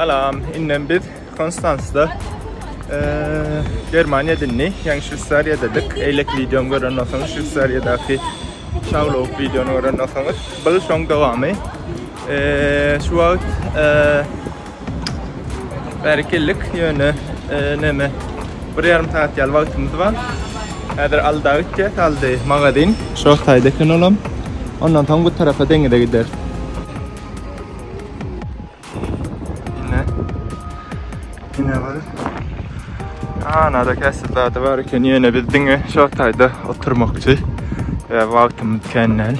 Salam, innem biz Konstans'da Germanya dinni, yani Şveysariya'dadık. Eylek videom gören olsanız, Şveysariya'daki Şavlok videonu gören olsanız, bu son devamı. Şu vakit berkellik yönü neme bir yarım saat yal vaktimiz var. Eğer aldı gideceğiz, aldı magazin, şu taydakın olam. Ondan tam bu tarafa denge de gider. Yine var. Anada kesitlarda varken yine bildiğin şu tayda oturmakçı ve vaktimiz kendel.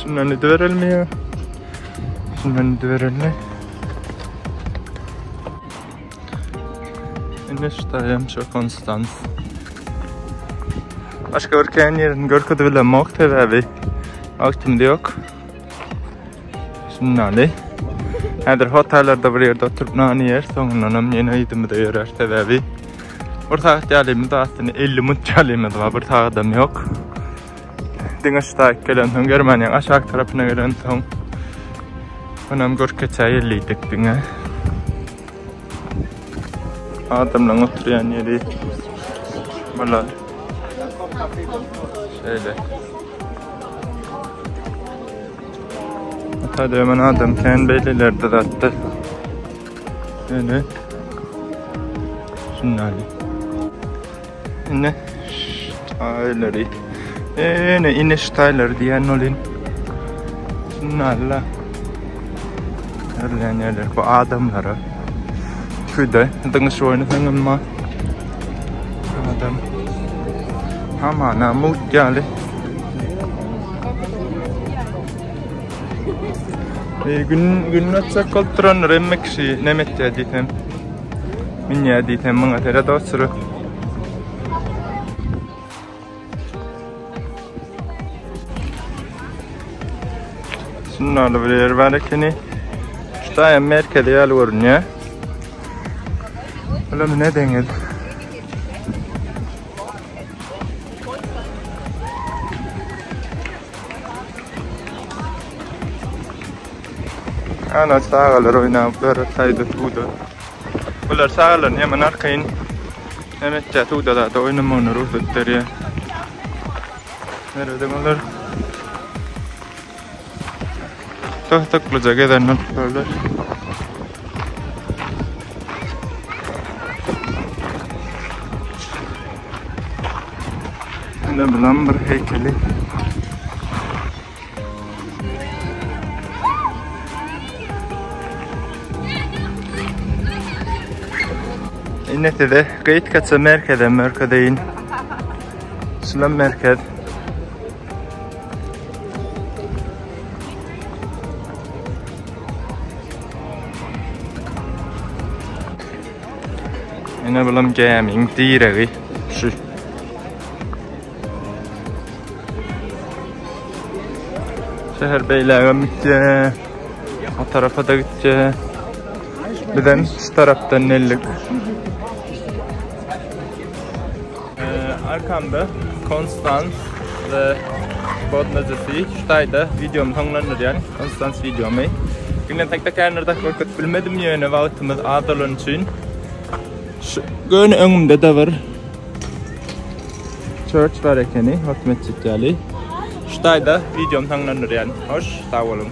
Şundan da verelim ya. Şundan da verelim. Yine şu tayım şu Konstans. Başka ülkenin yerini görküde bile mokte ve bir vaktim de yok. Şundan da. Eğer otellerde bir yerde oturup nani yer, sonundan yine idimi de yorar sebebi. Bir saat gelimiz aslında 50 minut gelimiz var, bir saatim yok. Dine şu gelen son Germanya'nın aşağı tarafına gelen son. Onam görkeçe yerliydik dine. Adamla oturuyan yeri. Valla. Şöyle. Hadi hemen adam kendi belirlerde zaten. Öyle. Şunları. Yine stayları. Yine stayları diyen olin. Şunlarla. Öyle yerler. Bu adamlara. Şurada. Dın şu oyunu sanırım. Adam. Ama namut geldi. Gün atsa kolturan remmeksi nemet yaditem. Min yaditem mga tera dostru. Şunlarla bir yer var ki Şuraya merkeze yal görünüyor. Öyle ne dengel? Ana sağlar oynayıp böyle saydı tuğda. Bunlar sağlar hemen arkayın. Hemetçe tuğda da oynamağını ruh tutar. Nerede bunlar? Taklıca gidenler böyle. Ne bileyim bir heykeli. İnnete de gayet katsa merkedeyin. Şulan merkez. Yine bulam gaming direği. Şu. Şehir beylerine gideceğiz. O tarafa da gideceğiz. Birden şu taraftan nellik. Arkamda Konstans ve Bodnazesi şurada videom sonlanır Konstans videomu. Günün tek kendine korkut bilmedim yöne vaktimiz adalın için. Gön önümde de var. Church var ekeni, hotmet çiftçali. Şurada videom sonlanır Hoş, sağ olun.